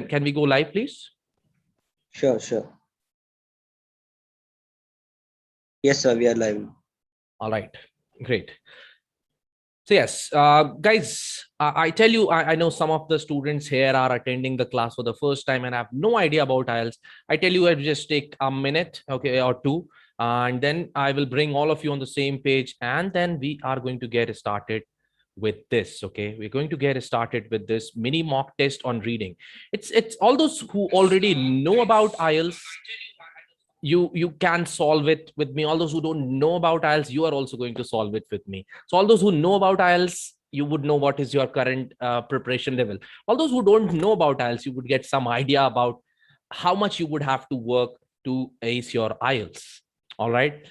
Can we go live, please? Sure, sure. Yes, sir, we are live. All right, great. So yes, guys, I tell you, I know some of the students here are attending the class for the first time and have no idea about IELTS. I tell you, I'll just take a minute, okay, or two, and then I will bring all of you on the same page, and then we are going to get started with this. Okay, we're going to get started with this mini mock test on reading. It's all those who already know about IELTS. You can solve it with me. All those who don't know about IELTS, you are also going to solve it with me. So all those who know about IELTS, you would know what is your current preparation level. All those who don't know about IELTS, you would get some idea about how much you would have to work to ace your IELTS. All right,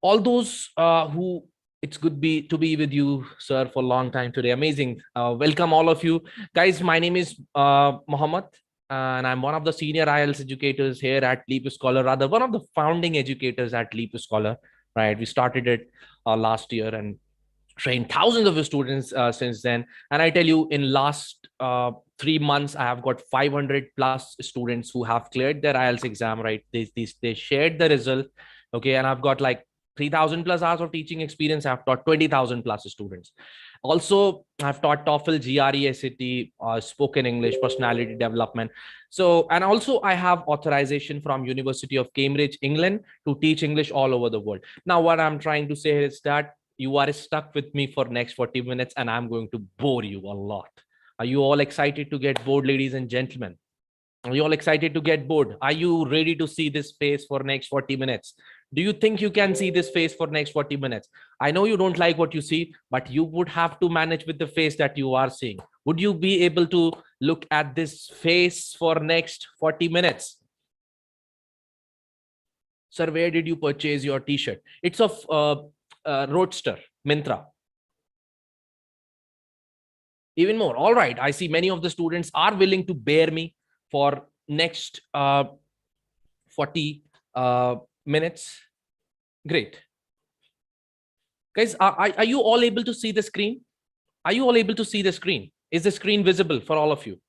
all those who, it's good to be with you, sir, for a long time today. Amazing. Welcome all of you guys. My name is Mohammad, and I'm one of the senior IELTS educators here at LeapScholar, rather one of the founding educators at LeapScholar. Right, we started it last year and trained thousands of students since then. And I tell you, in last 3 months, I have got 500 plus students who have cleared their IELTS exam. Right, they shared the result. Okay, and I've got like 3,000 plus hours of teaching experience. I've taught 20,000 plus students. Also, I've taught TOEFL, GRE, SAT, spoken English, personality development. So, and also I have authorization from University of Cambridge, England, to teach English all over the world. Now, what I'm trying to say is that you are stuck with me for next 40 minutes and I'm going to bore you a lot. Are you all excited to get bored, ladies and gentlemen? Are you all excited to get bored? Are you ready to see this face for next 40 minutes? Do you think you can see this face for next 40 minutes? I know you don't like what you see, but you would have to manage with the face that you are seeing. Would you be able to look at this face for next 40 minutes? Sir, where did you purchase your t-shirt? It's of Roadster, Mintra. Even more. All right. I see many of the students are willing to bear me for next 40 minutes. Great. Guys, are you all able to see the screen? Are you all able to see the screen? Is the screen visible for all of you?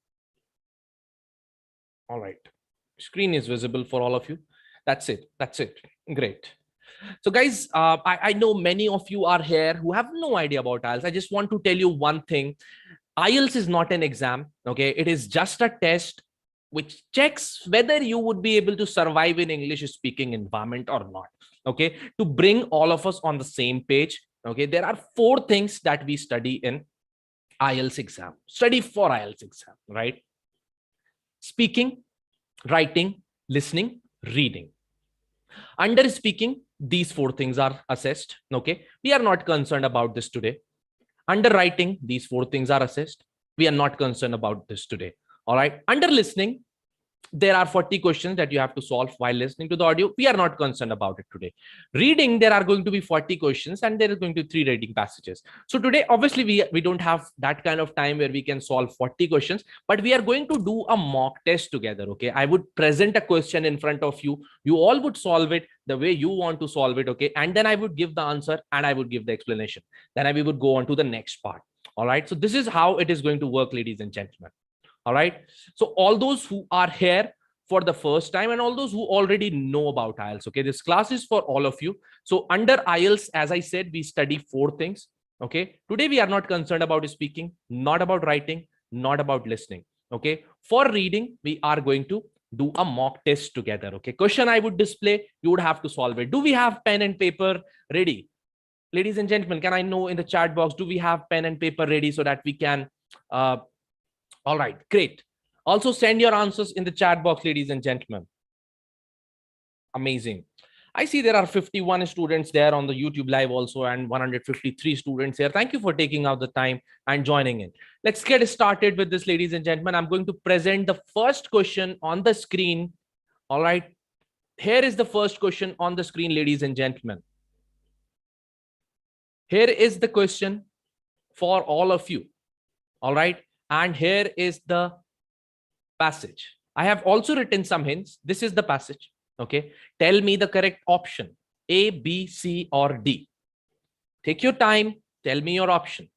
All right. Screen is visible for all of you. That's it. That's it. Great. So guys, I know many of you are here who have no idea about IELTS. I just want to tell you one thing. IELTS is not an exam. Okay. It is just a test which checks whether you would be able to survive in English speaking environment or not. Okay, to bring all of us on the same page. Okay, there are 4 things that we study in IELTS exam. Study for IELTS exam, right? Speaking, writing, listening, reading. Under speaking, these 4 things are assessed. Okay, we are not concerned about this today. Under writing, these 4 things are assessed. We are not concerned about this today. All right. Under listening, there are 40 questions that you have to solve while listening to the audio. We are not concerned about it today. Reading, there are going to be 40 questions and there is going to be 3 reading passages. So today, obviously, we don't have that kind of time where we can solve 40 questions, but we are going to do a mock test together. Okay, I would present a question in front of you. You all would solve it the way you want to solve it. Okay, and then I would give the answer and I would give the explanation. Then we would go on to the next part. All right. So this is how it is going to work, ladies and gentlemen. All right. So all those who are here for the first time and all those who already know about IELTS, okay, this class is for all of you. So under IELTS, as I said, we study 4 things. Okay. Today, we are not concerned about speaking, not about writing, not about listening. Okay. For reading, we are going to do a mock test together. Okay. Question I would display, you would have to solve it. Do we have pen and paper ready? Ladies and gentlemen, can I know in the chat box, do we have pen and paper ready so that we can all right, great. Also send your answers in the chat box, ladies and gentlemen. Amazing. I see there are 51 students there on the YouTube live also and 153 students here. Thank you for taking out the time and joining in. Let's get started with this, ladies and gentlemen. I'm going to present the first question on the screen. All right. Here is the first question on the screen, ladies and gentlemen. Here is the question for all of you. All right. And here is the passage. I have also written some hints. This is the passage. Okay. Tell me the correct option. A, B, C, or D. Take your time. Tell me your option.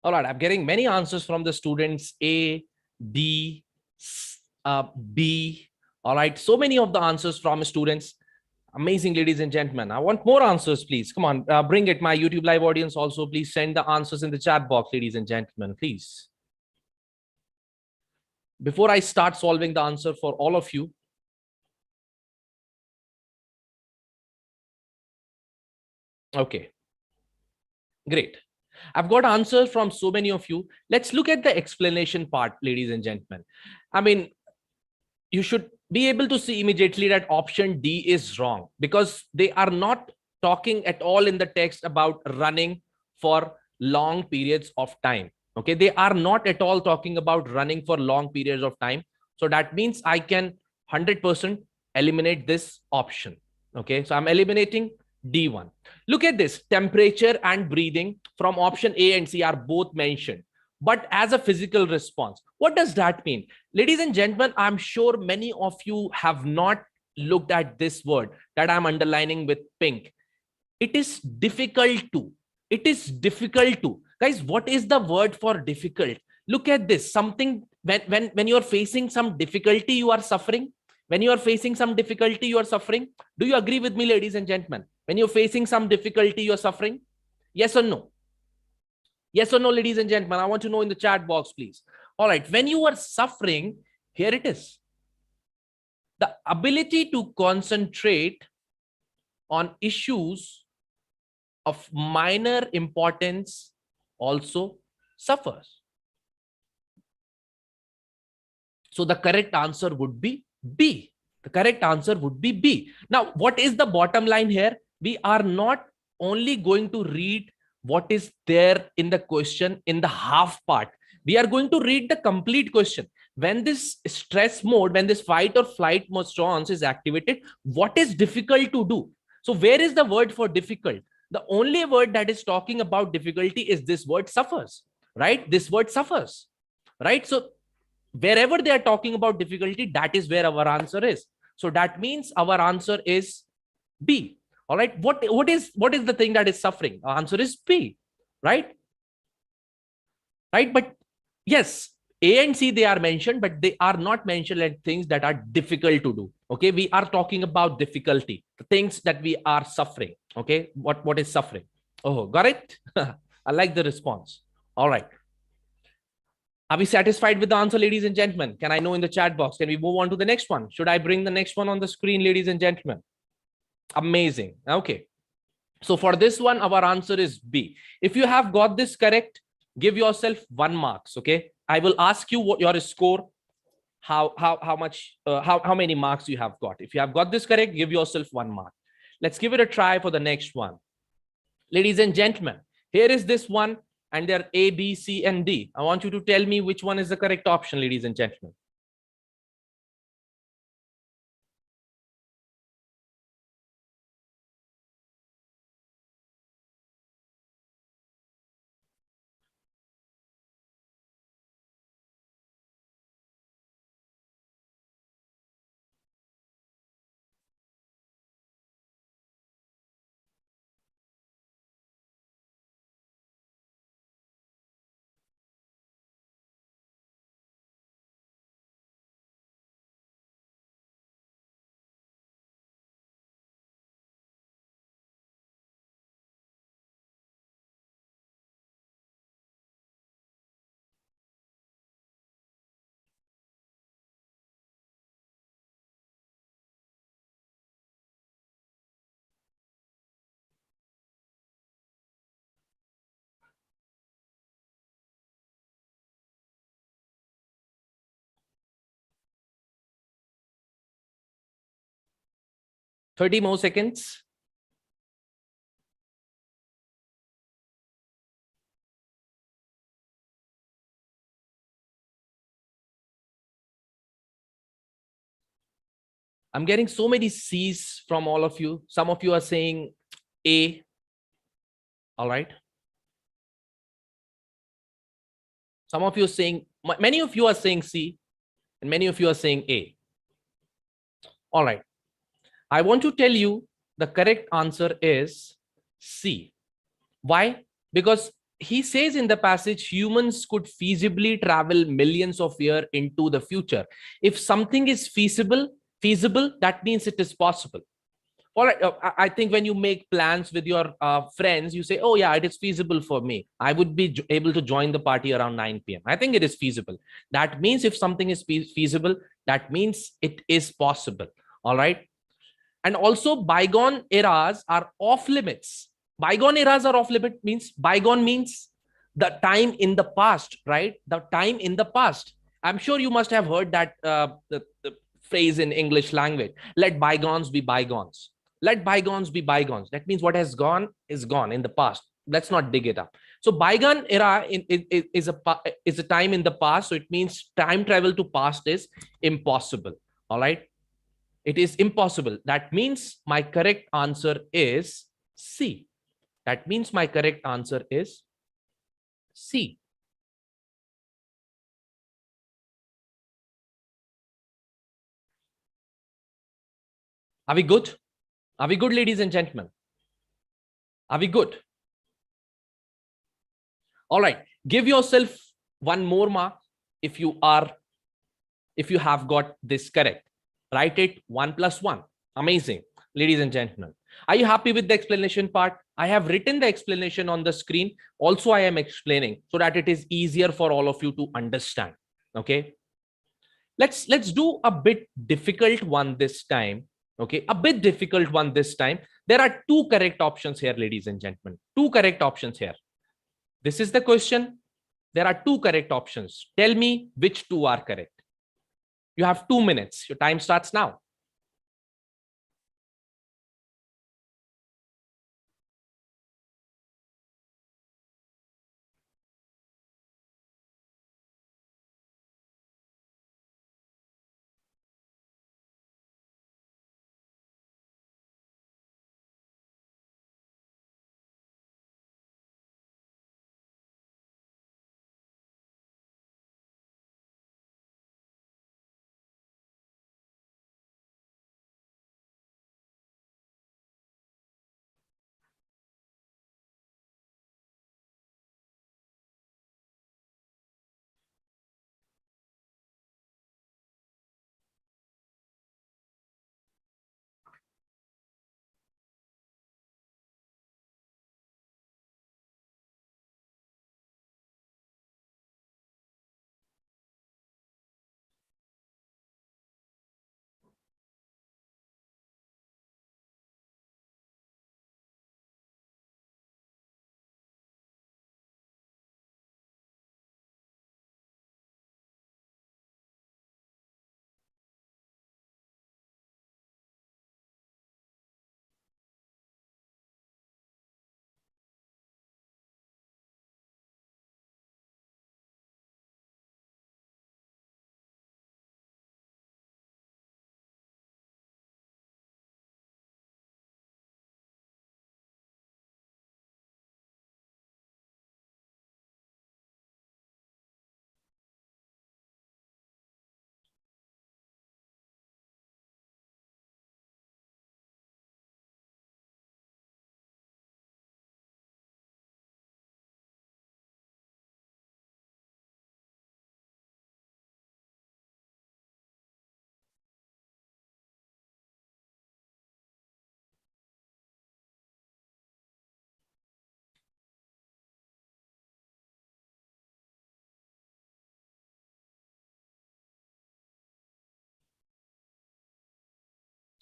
All right, I'm getting many answers from the students A, D, B. All right, so many of the answers from students. Amazing, ladies and gentlemen. I want more answers, please. Come on, bring it. My YouTube live audience also, please send the answers in the chat box, ladies and gentlemen, please. Before I start solving the answer for all of you, okay, great. I've got answers from so many of you. Let's look at the explanation part, ladies and gentlemen. I mean, you should be able to see immediately that option D is wrong, because they are not talking at all in the text about running for long periods of time. Okay, they are not at all talking about running for long periods of time. So that means I can 100% eliminate this option. Okay, so I'm eliminating D1. Look at this, temperature and breathing from option A and C are both mentioned, but as a physical response. What does that mean? Ladies and gentlemen, I'm sure many of you have not looked at this word that I'm underlining with pink. It is difficult to. It is difficult to. Guys, what is the word for difficult? Look at this. Something when you're facing some difficulty, you are suffering. When you are facing some difficulty, you are suffering. Do you agree with me, ladies and gentlemen? When you're facing some difficulty, you're suffering. Yes or no? Yes or no, ladies and gentlemen? I want to know in the chat box, please. All right. When you are suffering, here it is. The ability to concentrate on issues of minor importance also suffers. So the correct answer would be B. The correct answer would be B. Now, what is the bottom line here? We are not only going to read what is there in the question in the half part. We are going to read the complete question. When this stress mode, when this fight or flight response is activated, what is difficult to do? So where is the word for difficult? The only word that is talking about difficulty is this word suffers, right? This word suffers, right? So wherever they are talking about difficulty, that is where our answer is. So that means our answer is B. All right. What is the thing that is suffering? Our answer is B, right? Right. But yes, A and C, they are mentioned, but they are not mentioned as things that are difficult to do. Okay. We are talking about difficulty, the things that we are suffering. Okay. What is suffering? Oh, got it. I like the response. All right. Are we satisfied with the answer, ladies and gentlemen? Can I know in the chat box? Can we move on to the next one? Should I bring the next one on the screen, ladies and gentlemen? Amazing. Okay. So for this one, our answer is B. If you have got this correct, give yourself 1 marks. Okay. I will ask you what your score, how many marks you have got. If you have got this correct, give yourself 1 mark. Let's give it a try for the next one. Ladies and gentlemen, here is this one, and there are A, B, C, and D. I want you to tell me which one is the correct option, ladies and gentlemen. Thirty more seconds. I'm getting so many C's from all of you. Some of you are saying A. All right. Some of you are saying, many of you are saying C, and many of you are saying A. All right. I want to tell you the correct answer is C. Why? Because he says in the passage, humans could feasibly travel millions of years into the future. If something is feasible, that means it is possible. All right. I think when you make plans with your friends, you say, oh, yeah, it is feasible for me. I would be able to join the party around 9 p.m. I think it is feasible. That means if something is feasible, that means it is possible. All right. And also, bygone eras are off limits. Bygone eras are off limit means bygone means the time in the past, right? The time in the past. I'm sure you must have heard that the phrase in English language. Let bygones be bygones. Let bygones be bygones. That means what has gone is gone in the past. Let's not dig it up. So bygone era is a time in the past. So it means time travel to past is impossible. All right. It is impossible. That means my correct answer is C. That means my correct answer is C. Are we good? Are we good, ladies and gentlemen? Are we good? All right. Give yourself one more mark if you have got this correct. Write it 1 + 1. Amazing. Ladies and gentlemen, are you happy with the explanation part? I have written the explanation on the screen. Also, I am explaining so that it is easier for all of you to understand. Okay. Let's do a bit difficult one this time. Okay, a bit difficult one this time. There are two correct options here, ladies and gentlemen. Two correct options here. This is the question. There are two correct options. Tell me which two are correct. You have 2 minutes. Your time starts now.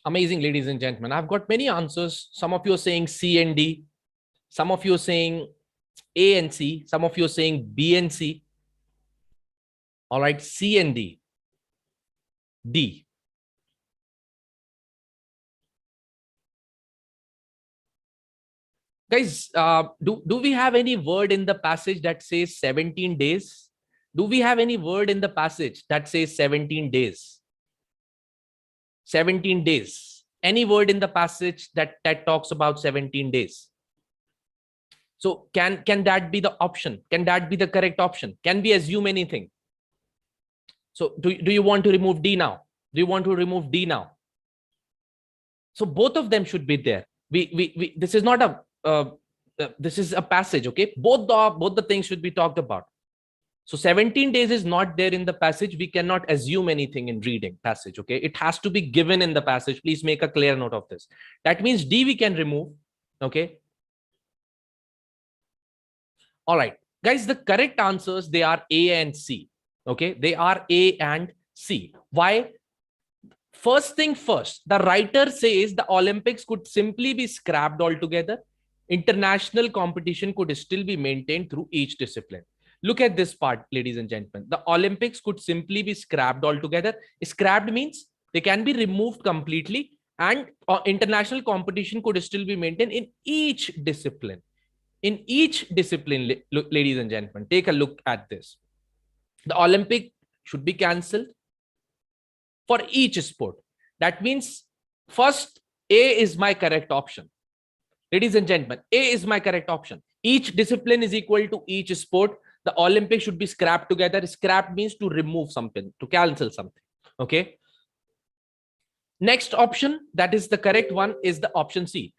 Amazing, ladies and gentlemen. I've got many answers. Some of you are saying C and D. Some of you are saying A and C. Some of you are saying B and C. All right, C and D. D. Guys, do we have any word in the passage that says 17 days? Do we have any word in the passage that says 17 days? 17 days. Any word in the passage that talks about 17 days? So can that be the option? Can that be the correct option? Can we assume anything? So do you want to remove D now? Do you want to remove D now? So both of them should be there. This is not a this is a passage. Okay, both the things should be talked about. So 17 days is not there in the passage. We cannot assume anything in reading passage. Okay, it has to be given in the passage. Please make a clear note of this. That means D we can remove. Okay. All right, guys, the correct answers, they are A and C. Okay, they are A and C. Why? First thing first, the writer says the Olympics could simply be scrapped altogether. International competition could still be maintained through each discipline. Look at this part, ladies and gentlemen. The Olympics could simply be scrapped altogether. Scrapped means they can be removed completely, and international competition could still be maintained in each discipline. In each discipline, ladies and gentlemen, take a look at this. The Olympic should be cancelled for each sport. That means first, A is my correct option. Ladies and gentlemen, A is my correct option. Each discipline is equal to each sport. The Olympics should be scrapped together. Scrap means to remove something, to cancel something. Okay. Next option, that is the correct one, is the option C.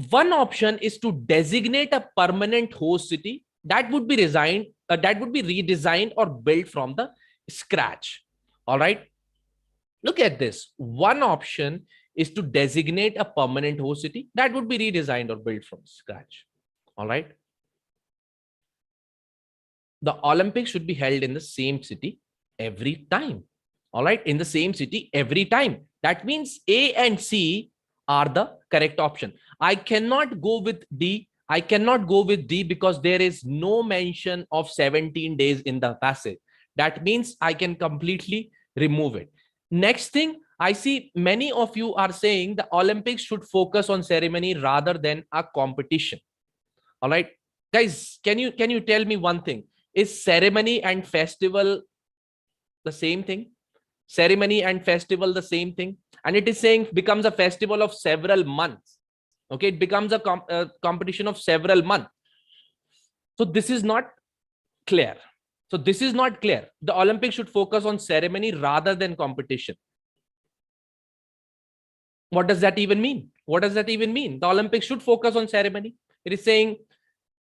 One option is to designate a permanent host city that would be redesigned or built from the scratch. All right. Look at this. One option is to designate a permanent host city that would be redesigned or built from scratch. All right. The Olympics should be held in the same city every time. All right. In the same city every time. That means A and C are the correct option. I cannot go with D. I cannot go with D because there is no mention of 17 days in the passage. That means I can completely remove it. Next thing, I see many of you are saying the Olympics should focus on ceremony rather than a competition. All right, guys, can you tell me one thing? Is ceremony and festival the same thing? Ceremony and festival the same thing? And it is saying becomes a festival of several months. Okay, it becomes a competition of several months. So this is not clear. So this is not clear. The Olympics should focus on ceremony rather than competition. What does that even mean? What does that even mean? The Olympics should focus on ceremony. It is saying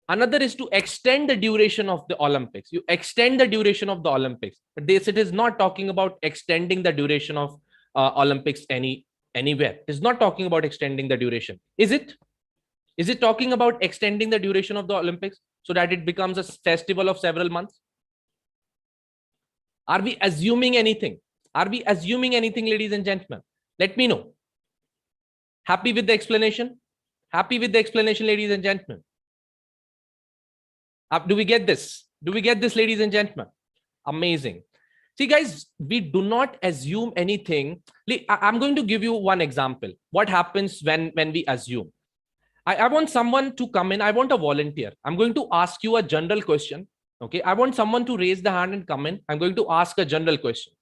another is to extend the duration of the Olympics. You extend the duration of the Olympics. But this, it is not talking about extending the duration of Olympics anywhere. It is not talking about extending the duration. Is it? Is it talking about extending the duration of the Olympics so that it becomes a festival of several months? Are we assuming anything? Are we assuming anything, ladies and gentlemen? Let me know. Happy with the explanation? Happy with the explanation, ladies and gentlemen? Do we get this? Do we get this, ladies and gentlemen? Amazing. See, guys, we do not assume anything. I'm going to give you one example. What happens when we assume? I want someone to come in. I want a volunteer. I'm going to ask you a general question. Okay. I want someone to raise the hand and come in. I'm going to ask a general question.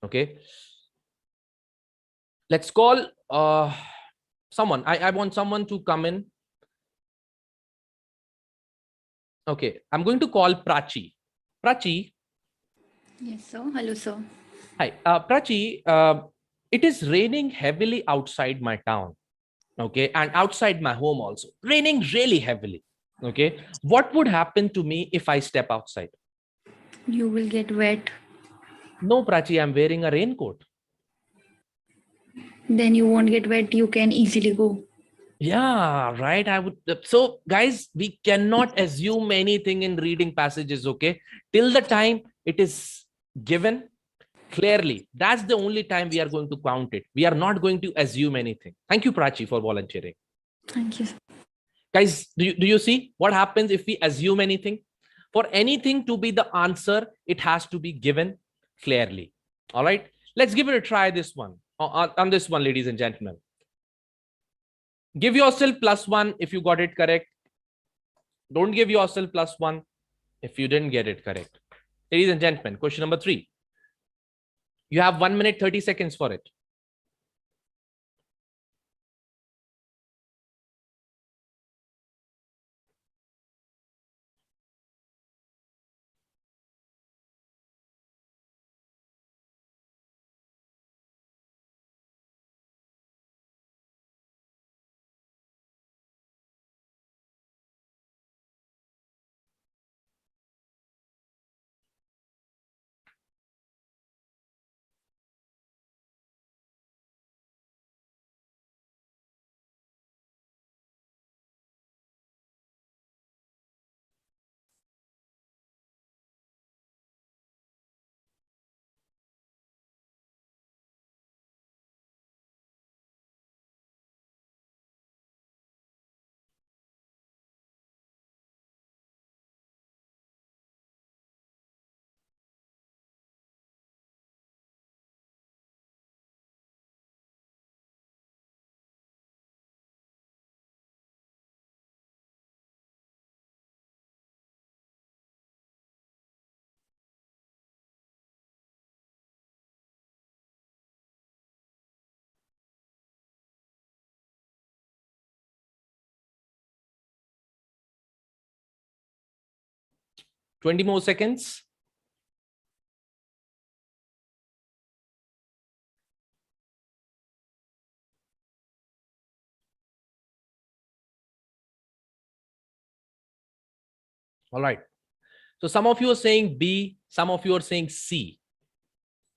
Okay. Let's call someone. I want someone to come in. Okay. I'm going to call Prachi. Prachi. Yes, sir. Hello, sir. Hi. Prachi, it is raining heavily outside my town. Okay. And outside my home also. Raining really heavily. Okay. What would happen to me if I step outside? You will get wet. No, Prachi, I'm wearing a raincoat. Then you won't get wet. You can easily go. Yeah, right. I would. So, guys, we cannot assume anything in reading passages. Okay. Till the time it is given clearly, that's the only time we are going to count it. We are not going to assume anything. Thank you, Prachi, for volunteering. Thank you, sir. Guys, do you see what happens if we assume anything? For anything to be the answer, it has to be given clearly. All right. Let's give it a try. This one on this one, ladies and gentlemen. Give yourself +1 if you got it correct. Don't give yourself +1 if you didn't get it correct. Ladies and gentlemen, question number 3. You have 1 minute 30 seconds for it. 20 more seconds. All right. So some of you are saying B, some of you are saying C.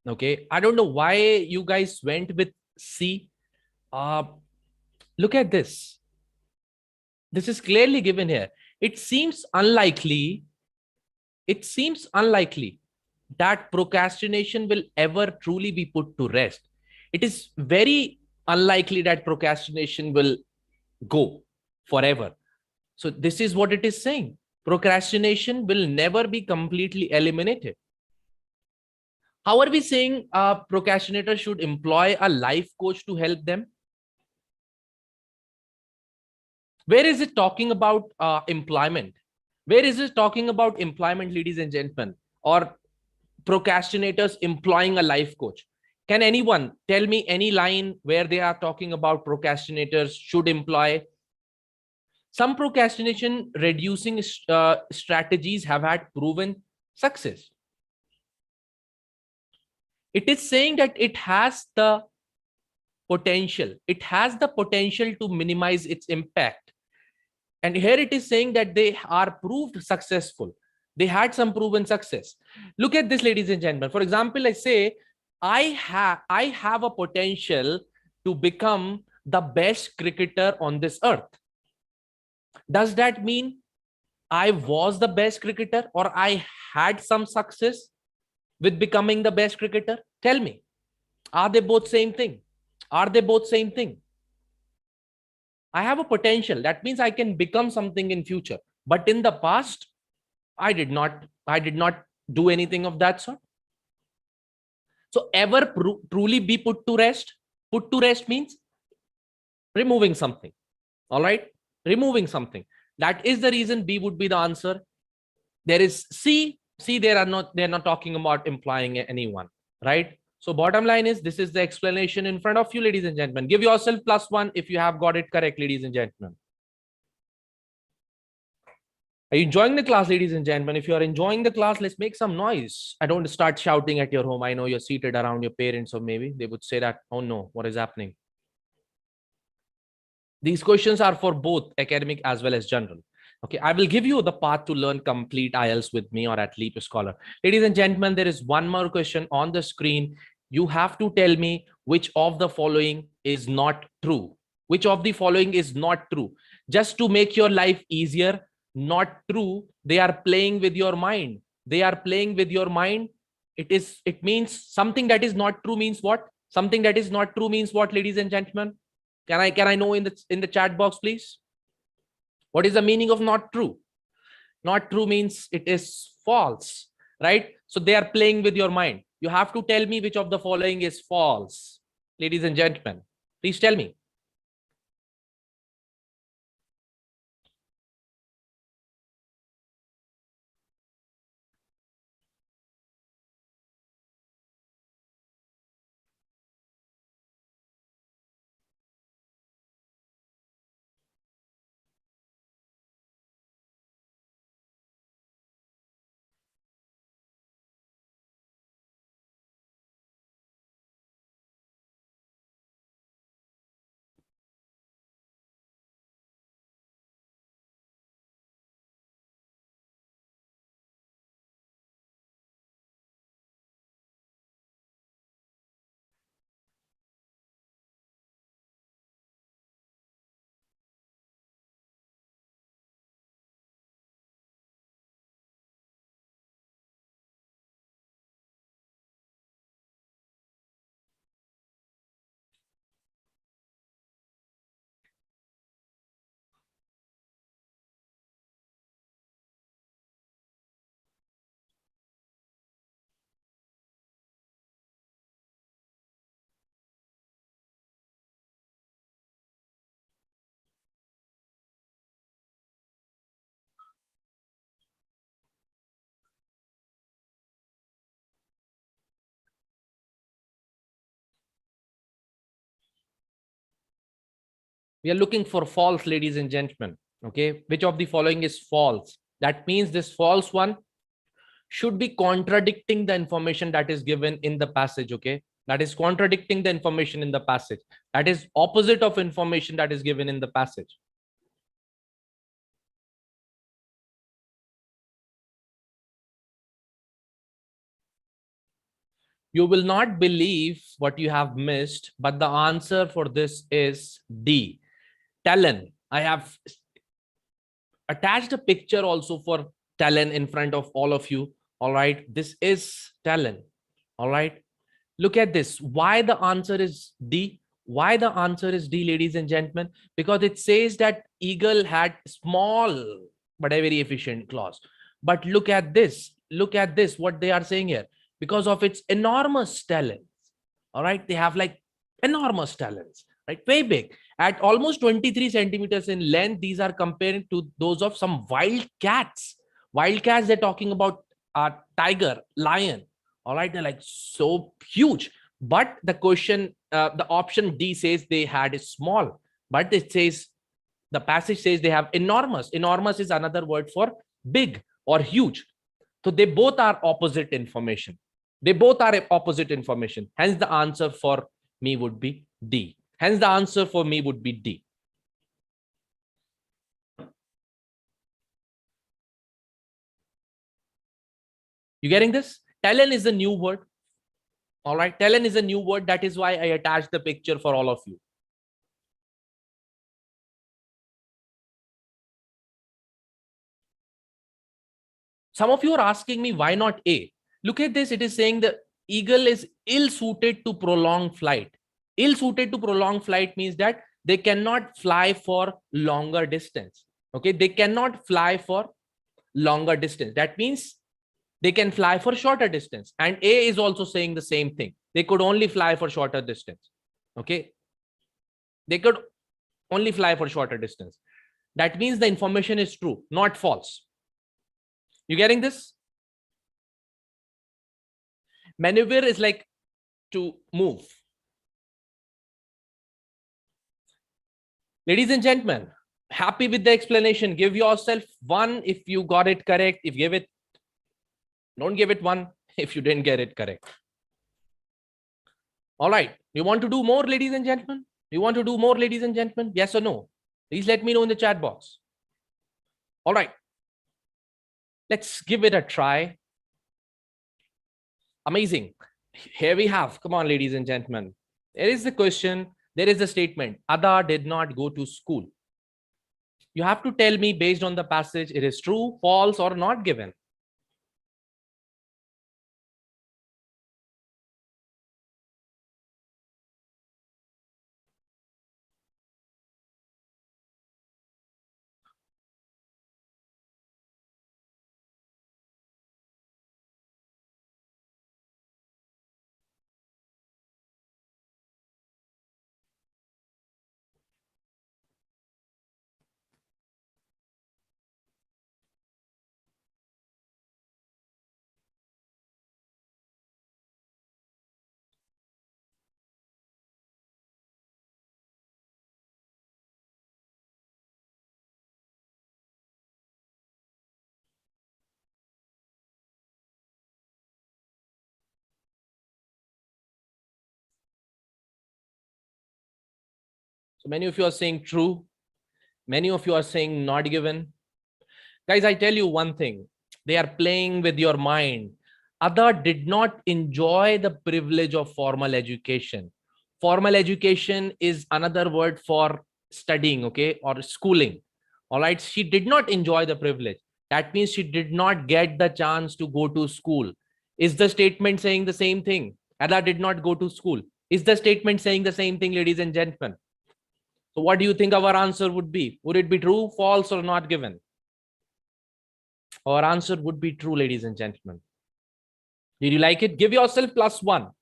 Okay. I don't know why you guys went with C. Look at this. This is clearly given here. It seems unlikely. It seems unlikely that procrastination will ever truly be put to rest. It is very unlikely that procrastination will go forever. So this is what it is saying. Procrastination will never be completely eliminated. How are we saying a procrastinator should employ a life coach to help them? Where is it talking about employment? Where is it talking about employment, ladies and gentlemen? Or procrastinators employing a life coach? Can anyone tell me any line where they are talking about procrastinators should employ? Some procrastination reducing strategies have had proven success. It is saying that it has the potential. It has the potential to minimize its impact. And here it is saying that they are proved successful. They had some proven success. Look at this, ladies and gentlemen. For example, I say, I have a potential to become the best cricketer on this earth. Does that mean I was the best cricketer or I had some success with becoming the best cricketer? Tell me, are they both same thing? Are they both same thing? I have a potential. That means I can become something in future. But in the past, I did not do anything of that sort. So ever truly be put to rest? Put to rest means removing something. All right. Removing something. That is the reason B would be the answer. There is C. They're not talking about implying anyone. Right. So bottom line is, this is the explanation in front of you, ladies and gentlemen. Give yourself +1 if you have got it correct, ladies and gentlemen. Are you enjoying the class, ladies and gentlemen? If you are enjoying the class, let's make some noise. I don't start shouting at your home. I know you're seated around your parents, or maybe they would say that, oh no, what is happening? These questions are for both academic as well as general. Okay, I will give you the path to learn complete IELTS with me or at LeapScholar. Ladies and gentlemen, there is one more question on the screen. You have to tell me which of the following is not true. Which of the following is not true? Just to make your life easier. Not true. They are playing with your mind. They are playing with your mind. It means something that is not true means what? Something that is not true means what, ladies and gentlemen? Can I know in the chat box, please? What is the meaning of not true? Not true means it is false, right? So they are playing with your mind. You have to tell me which of the following is false, ladies and gentlemen. Please tell me. We are looking for false, ladies and gentlemen. Okay, which of the following is false? That means this false one should be contradicting the information that is given in the passage. Okay, that is contradicting the information in the passage. That is opposite of information that is given in the passage. You will not believe what you have missed, but the answer for this is D. Talent. I have attached a picture also for talent in front of all of you. All right, this is talent. All right, look at this. Why the answer is D? Why the answer is D, ladies and gentlemen? Because it says that eagle had small but a very efficient claws. But look at this. Look at this, what they are saying here. Because of its enormous talents. All right, they have like enormous talents, right? Way big. At almost 23 centimeters in length, these are comparing to those of some wild cats. Wild cats, they're talking about tiger, lion. All right, they're like so huge. But the question, the option D says they had is small, but it says, the passage says they have enormous. Enormous is another word for big or huge. So they both are opposite information. They both are opposite information. Hence the answer for me would be D. Hence the answer for me would be D. You getting this? Talent is a new word. All right, talent is a new word. That is why I attached the picture for all of you. Some of you are asking me, why not A? Look at this. It is saying the eagle is ill-suited to prolonged flight. Ill-suited to prolonged flight means that they cannot fly for longer distance. Okay, they cannot fly for longer distance. That means they can fly for shorter distance. And A is also saying the same thing. They could only fly for shorter distance. Okay, they could only fly for shorter distance. That means the information is true, not false. You getting this? Maneuver is like to move. Ladies and gentlemen, happy with the explanation? Give yourself 1 if you got it correct. If you give it, don't give it 1 if you didn't get it correct. All right. You want to do more, ladies and gentlemen? You want to do more, ladies and gentlemen? Yes or no? Please let me know in the chat box. All right. Let's give it a try. Amazing. Here we have, come on, ladies and gentlemen. There is the question. There is the statement. Ada did not go to school. You have to tell me based on the passage, it is true, false, or not given. So many of you are saying true. Many of you are saying not given. Guys, I tell you one thing. They are playing with your mind. Ada did not enjoy the privilege of formal education. Formal education is another word for studying, okay, or schooling. All right. She did not enjoy the privilege. That means she did not get the chance to go to school. Is the statement saying the same thing? Ada did not go to school. Is the statement saying the same thing, ladies and gentlemen? So what do you think our answer would be? Would it be true, false, or not given? Our answer would be true, ladies and gentlemen. Did you like it? Give yourself +1.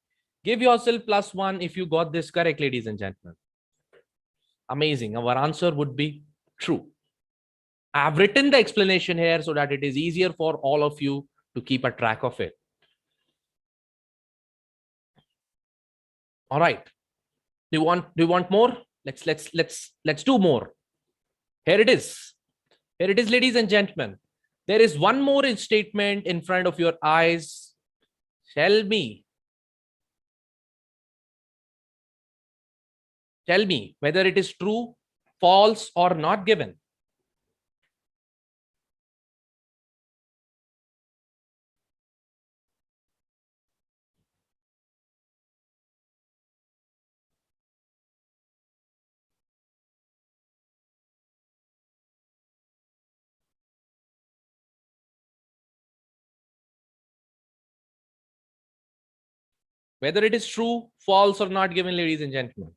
Give yourself +1 if you got this correct, ladies and gentlemen. Amazing. Our answer would be true. I have written the explanation here so that it is easier for all of you to keep a track of it. All right. Do you want more? Let's do more. Here it is. Here it is, ladies and gentlemen. There is one more statement in front of your eyes. Tell me whether it is true, false, or not given. Whether it is true, false, or not given, ladies and gentlemen.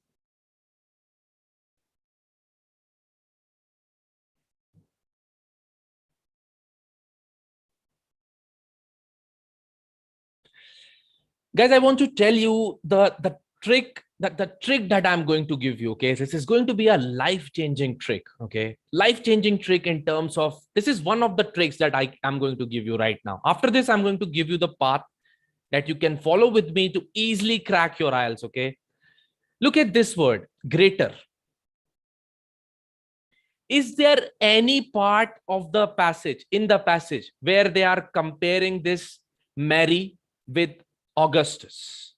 Guys, I want to tell you the trick that I'm going to give you. Okay, this is going to be a life-changing trick. Okay, life-changing trick in terms of, this is one of the tricks that I am going to give you right now. After this, I'm going to give you the path that you can follow with me to easily crack your IELTS. Okay, look at this word, greater. Is there any part of the passage, in the passage, where they are comparing this Mary with Augustus?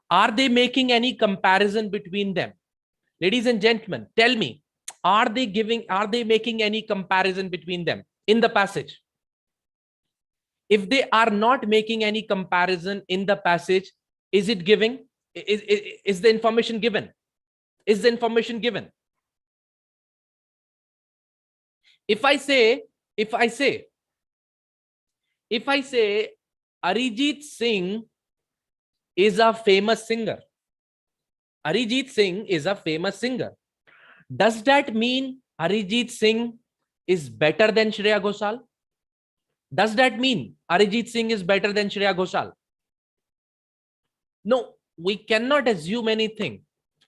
Are they making any comparison between them? Ladies and gentlemen, tell me, are they making any comparison between them in the passage? If they are not making any comparison in the passage, is it giving? Is the information given? Is the information given? If I say Arijit Singh is a famous singer. Arijit Singh is a famous singer. Does that mean Arijit Singh is better than Shreya Ghoshal? Does that mean Arijit Singh is better than Shreya Ghoshal? No, we cannot assume anything,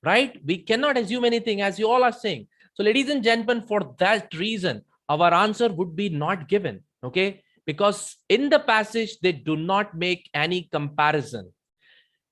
right? We cannot assume anything, as you all are saying. So ladies and gentlemen, for that reason, our answer would be not given. Okay, because in the passage, they do not make any comparison.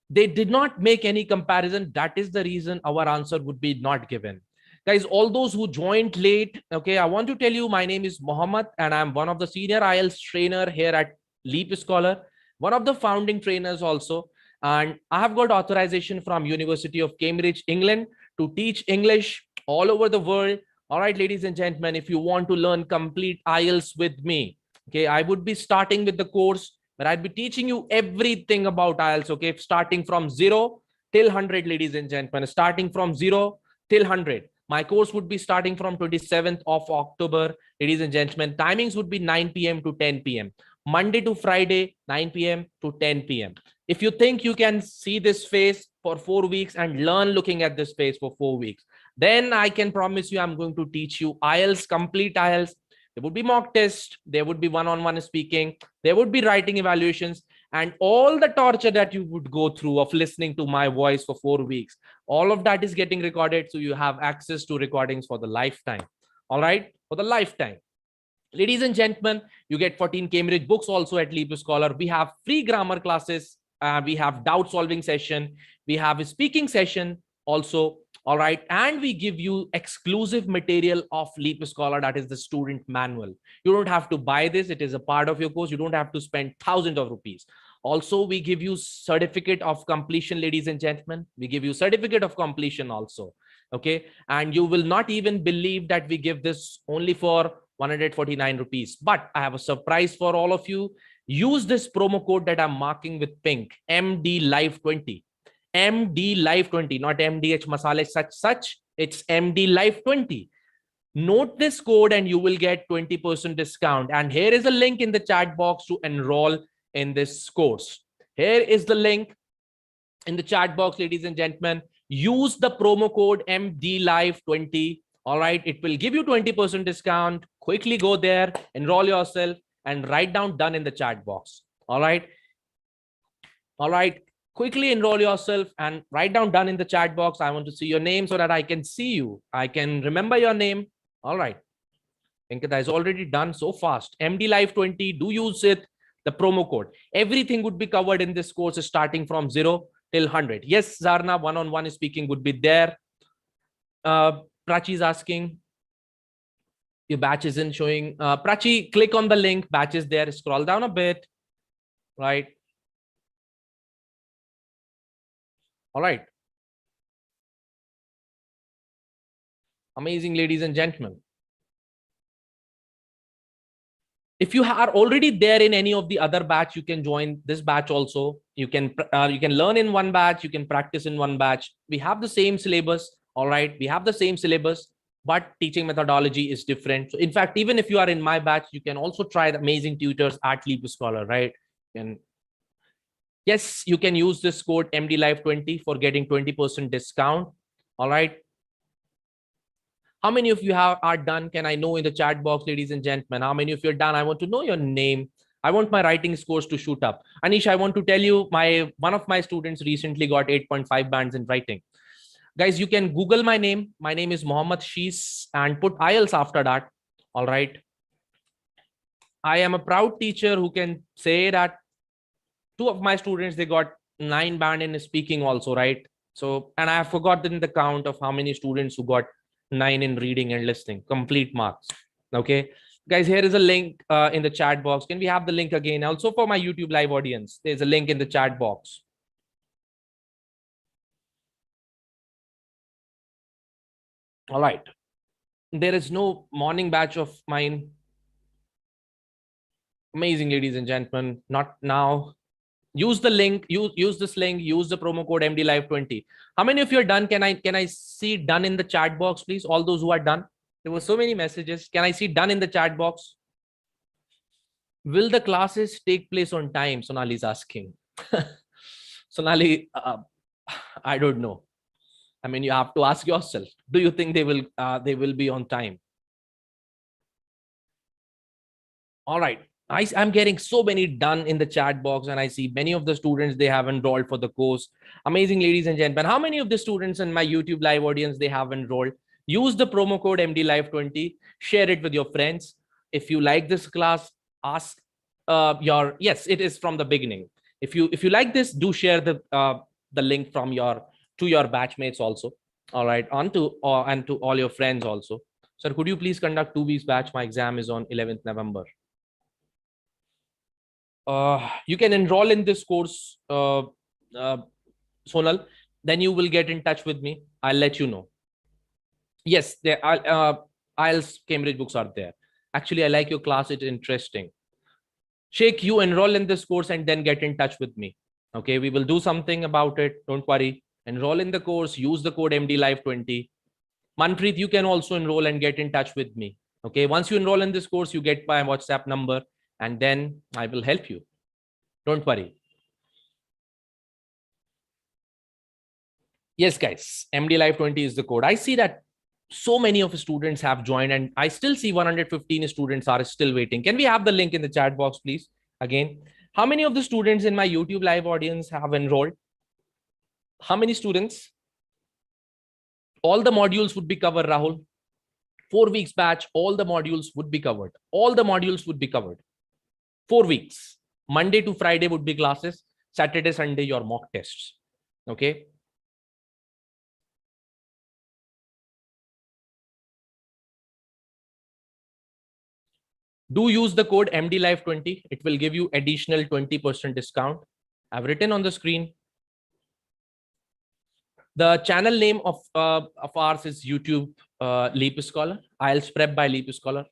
They did not make any comparison. That is the reason our answer would be not given. Guys, all those who joined late, okay, I want to tell you, my name is Mohammad, and I'm one of the senior IELTS trainer here at LeapScholar, one of the founding trainers also. And I have got authorization from University of Cambridge, England, to teach English all over the world. All right, ladies and gentlemen, if you want to learn complete IELTS with me, okay, I would be starting with the course, but I'd be teaching you everything about IELTS, okay, starting from 0 till 100, ladies and gentlemen, starting from 0 till 100. My course would be starting from 27th of October, ladies and gentlemen. Timings would be 9 p.m. to 10 p.m. Monday to Friday, 9 p.m. to 10 p.m. If you think you can see this face for 4 weeks and learn looking at this face for 4 weeks, then I can promise you I'm going to teach you IELTS, complete IELTS. There would be mock tests, there would be one-on-one speaking, there would be writing evaluations, and all the torture that you would go through of listening to my voice for 4 weeks, all of that is getting recorded, so you have access to recordings for the lifetime. All right, for the lifetime. Ladies and gentlemen, you get 14 Cambridge books also at LeapScholar. We have free grammar classes, we have doubt solving session, we have a speaking session also. All right, and we give you exclusive material of LeapScholar, that is the student manual. You don't have to buy this, it is a part of your course. You don't have to spend thousands of rupees. Also, we give you certificate of completion, ladies and gentlemen. We give you certificate of completion also. Okay, and you will not even believe that we give this only for 149 rupees. But I have a surprise for all of you. Use this promo code that I'm marking with pink, MDLive20. MDLive20, not MDH Masale such. It's MDLive20. Note this code and you will get 20% discount. And here is a link in the chat box to enroll in this course. Here is the link in the chat box, ladies and gentlemen. Use the promo code MDLive20. All right, it will give you 20% discount. Quickly go there, enroll yourself, and write down done in the chat box. All right. All right. Quickly enroll yourself and write down done in the chat box. I want to see your name so that I can see you. I can remember your name. All right. Inkita is already done so fast. MDLive20, do use it, the promo code. Everything would be covered in this course starting from 0 till 100. Yes, Zarna, one-on-one speaking would be there. Prachi is asking, Your batch isn't showing. Prachi, click on the link. Batch is there. Scroll down a bit. Right. All right. Amazing, ladies and gentlemen. If you are already there in any of the other batch, you can join this batch also. You can learn in one batch. You can practice in one batch. We have the same syllabus. All right. We have the same syllabus, but teaching methodology is different. So in fact, even if you are in my batch, you can also try the amazing tutors at LeapScholar, right? And yes, you can use this code MDLive20 for getting 20% discount. All right. How many of you are done? Can I know in the chat box, ladies and gentlemen? How many of you are done? I want to know your name. I want my writing scores to shoot up. Anish, I want to tell you, one of my students recently got 8.5 bands in writing. Guys, you can Google my name. My name is Mohammad Shees and put IELTS after that. All right. I am a proud teacher who can say that two of my students, they got 9 band in speaking also, right? So, and I have forgotten the count of how many students who got 9 in reading and listening, complete marks. Okay, guys, here is a link in the chat box. Can we have the link again? Also for my YouTube live audience, there's a link in the chat box. All right. There is no morning batch of mine. Amazing, ladies and gentlemen. Not now. Use the link, use this link, use the promo code MDLive20. How many of you are done? Can I see done in the chat box, please? All those who are done. There were so many messages. Can I see done in the chat box? Will the classes take place on time? Sonali is asking. Sonali, I don't know. I mean, you have to ask yourself. Do you think they will be on time? All right. I'm getting so many done in the chat box, and I see many of the students, they have enrolled for the course. Amazing, ladies and gentlemen. How many of the students in my YouTube live audience, they have enrolled? Use the promo code MDLive20. Share it with your friends. If you like this class, ask yes, it is from the beginning. If you like this, do share the link from to your batchmates also. All right, and to all your friends also. Sir, could you please conduct 2 weeks batch? My exam is on 11th November. You can enroll in this course, Sonal. Then you will get in touch with me. I'll let you know. Yes, there are IELTS Cambridge books are there. Actually, I like your class. It's interesting. Sheikh, you enroll in this course and then get in touch with me. Okay, we will do something about it. Don't worry. Enroll in the course. Use the code MDLive20. Manpreet, you can also enroll and get in touch with me. Okay, once you enroll in this course, you get my WhatsApp number, and then I will help you. Don't worry. Yes, guys, MDLive20 is the code. I see that so many of the students have joined, and I still see 115 students are still waiting. Can we have the link in the chat box, please? Again, how many of the students in my YouTube live audience have enrolled? How many students? All the modules would be covered, Rahul. 4 weeks batch, all the modules would be covered. All the modules would be covered. 4 weeks. Monday to Friday would be classes. Saturday, Sunday, your mock tests. Okay. Do use the code MDLive20. It will give you additional 20% discount. I've written on the screen. The channel name of ours is YouTube LeapScholar, IELTS Prep by LeapScholar.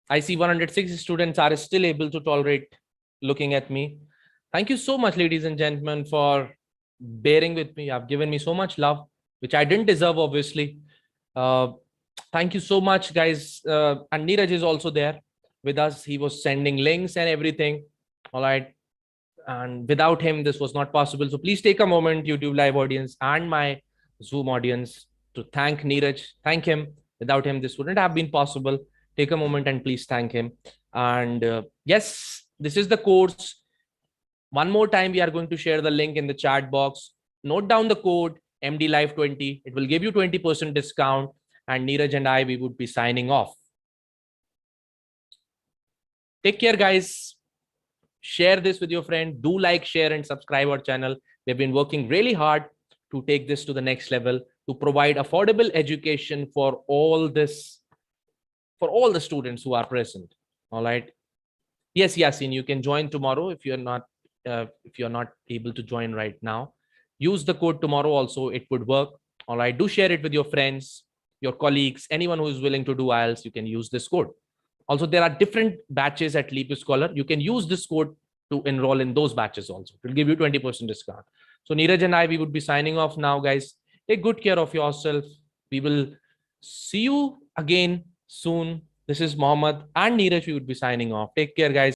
I see 106 students are still able to tolerate looking at me. Thank you so much, ladies and gentlemen, for bearing with me. You've given me so much love, which I didn't deserve, obviously. Thank you so much, guys. And Neeraj is also there with us. He was sending links and everything. All right. And without him, this was not possible. So please take a moment, YouTube live audience and my Zoom audience, to thank Neeraj. Thank him. Without him, this wouldn't have been possible. Take a moment and please thank him. And yes, this is the course. One more time, we are going to share the link in the chat box. Note down the code MDLive20. It will give you 20% discount. And Neeraj and I, we would be signing off. Take care, guys. Share this with your friend. Do like, share, and subscribe our channel. We've been working really hard to take this to the next level, to provide affordable education for all this for all the students who are present. All right. Yes, Yasin, you can join tomorrow if you're not able to join right now. Use the code tomorrow also, it would work. All right, do share it with your friends, your colleagues, anyone who is willing to do IELTS. You can use this code. Also, there are different batches at LeapScholar. You can use this code to enroll in those batches also. It will give you 20% discount. So Neeraj and I, we would be signing off now, guys. Take good care of yourself. We will see you again soon. This is Mohammad and Neeraj. We would be signing off. Take care, guys.